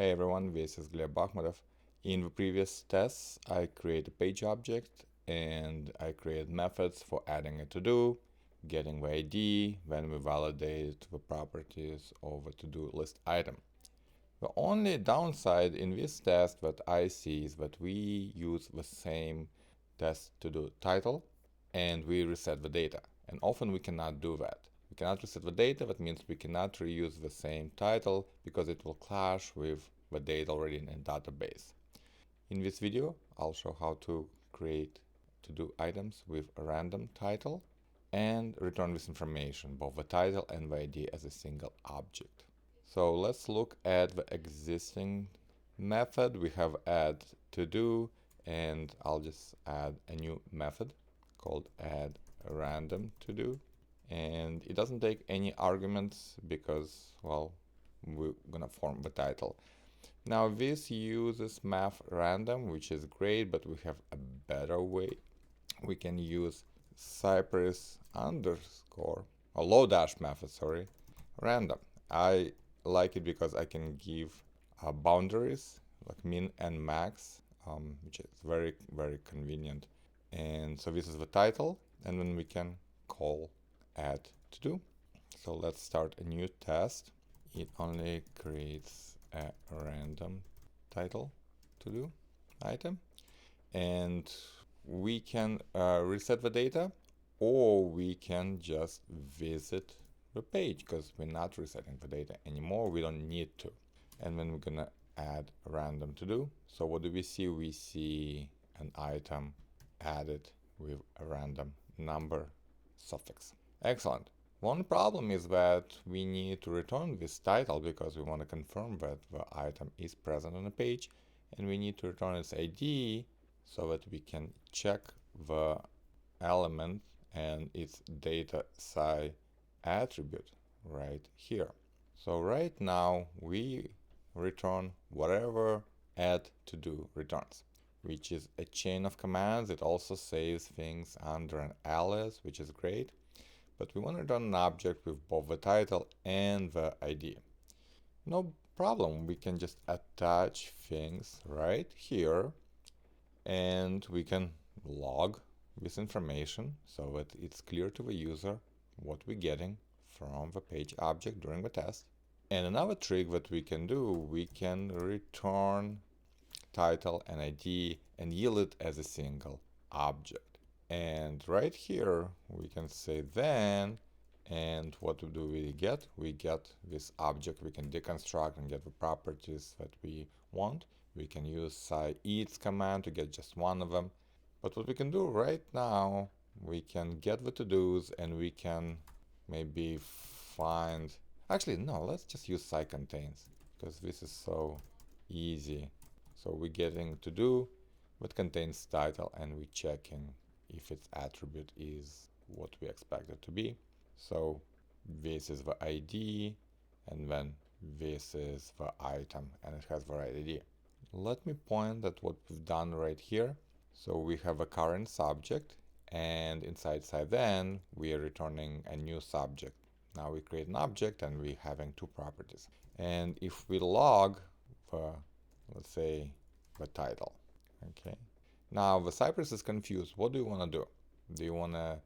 Hey everyone, this is Gleb Bakhmatov. In the previous tests, I create a page object and I create methods for adding a to-do, getting the ID, then we validate the properties of a to-do list item. The only downside in this test that I see is that we use the same test to-do title and we reset the data. And often we cannot do that. We cannot reset the data, that means we cannot reuse the same title because it will clash with the data already in a database. In this video, I'll show how to create to-do items with a random title and return this information, both the title and the ID as a single object. So let's look at the existing method. We have add to do, and I'll just add a new method called add random to do. And it doesn't take any arguments because, well, we're gonna form the title. Now this uses math random, which is great, but we have a better way. We can use Cypress underscore, or low dash method, sorry, random. I like it because I can give boundaries like min and max, which is very, very convenient. And so this is the title, and then we can call add to do. So let's start a new test. It only creates a random title to do item, and we can reset the data, or we can just visit the page because we're not resetting the data anymore. We don't need to. And then we're gonna add random to do. So what do we see? We see an item added with a random number suffix. Excellent. One problem is that we need to return this title because we want to confirm that the item is present on the page, and we need to return its ID so that we can check the element and its data sci attribute right here. So right now we return whatever add to do returns, which is a chain of commands. It also saves things under an alias, which is great. But we want to return an object with both the title and the ID. No problem, we can just attach things right here, and we can log this information so that it's clear to the user what we're getting from the page object during the test. And another trick that we can do, we can return title and ID and yield it as a single object. And right here we can say then, and what do we get? We get this object. We can deconstruct and get the properties that we want. We can use sci-eats command to get just one of them. But what we can do right now, we can get the to-dos and we can maybe find, actually no, let's just use sci-contains because this is so easy. So we're getting to-do that contains title and we're checking if its attribute is what we expect it to be. So this is the ID, and then this is the item, and it has the right ID. Let me point at what we've done right here. So we have a current subject, and inside then we are returning a new subject. Now we create an object and we're having two properties. And if we log the, let's say, the title, okay. Now the Cypress is confused. What do you want to do? Do you want to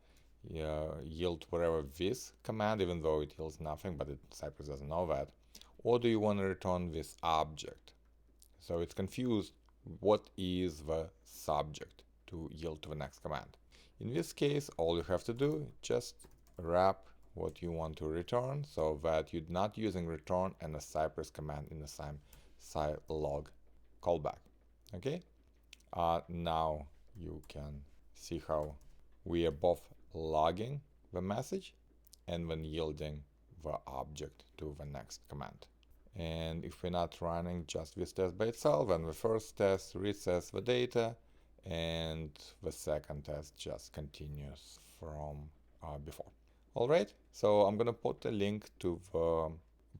yield whatever this command, even though it yields nothing, but Cypress doesn't know that? Or do you want to return this object? So it's confused. What is the subject to yield to the next command? In this case, all you have to do, just wrap what you want to return so that you're not using return and a Cypress command in the same scilog callback. Okay? Now you can see how we are both logging the message and then yielding the object to the next command. And if we're not running just this test by itself, then the first test resets the data and the second test just continues from before. Alright, so I'm gonna put a link to the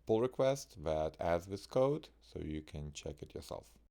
pull request that adds this code so you can check it yourself.